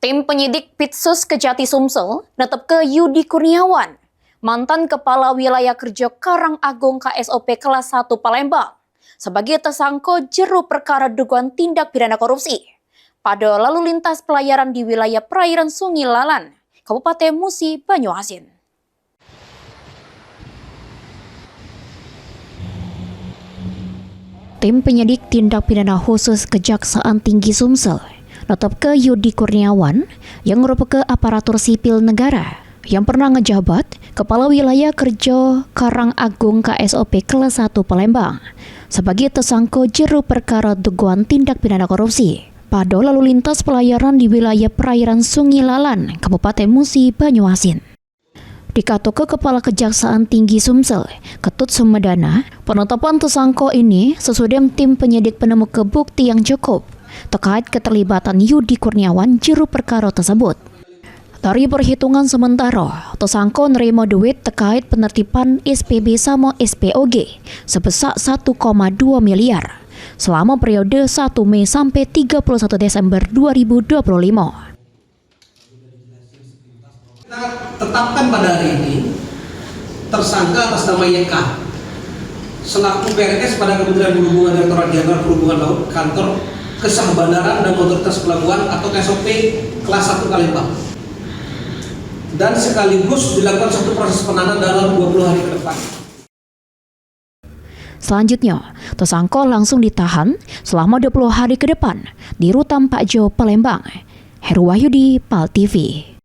Tim penyidik Pitsus Kejati Sumsel netep ke Yudi Kurniawan, mantan Kepala Wilayah Kerja Karangagung KSOP kelas 1 Palembang, sebagai tersangka jero perkara dugaan tindak pidana korupsi pada lalu lintas pelayaran di wilayah perairan Sungai Lalan, Kabupaten Musi, Banyuasin. Tim penyidik tindak pidana khusus Kejaksaan Tinggi Sumsel netep ke Yudi Kurniawan yang merupakan aparatur sipil negara yang pernah ngejabat Kepala Wilayah Kerja Karangagung KSOP kelas 1 Palembang sebagai tersangka jero perkara dugaan tindak pidana korupsi pada lalu lintas pelayaran di wilayah perairan Sungai Lalan, Kabupaten Musi, Banyuasin. Dikato ke Kepala Kejaksaan Tinggi Sumsel, Ketut Sumedana, penetapan tersangka ini sesuai dengan tim penyidik penemu bukti yang cukup terkait keterlibatan Yudi Kurniawan jero perkara tersebut. Dari perhitungan sementara, tersangka nerima duit terkait penertiban SPB sama SPOG sebesar 1,2 miliar selama periode 1 Mei sampai 31 Desember 2025. Kita tetapkan pada hari ini tersangka atas nama YK selaku PNS pada Kementerian Perhubungan Direktorat Jenderal Perhubungan Laut Kantor Kesah Bandaran dan Otoritas Pelabuhan atau KSOP kelas 1 Palembang, dan sekaligus dilakukan satu proses penahanan dalam 20 hari ke depan. Selanjutnya, tersangka langsung ditahan selama 20 hari ke depan di Rutan Pak Jo, Palembang. Heru Wahyudi, PAL TV.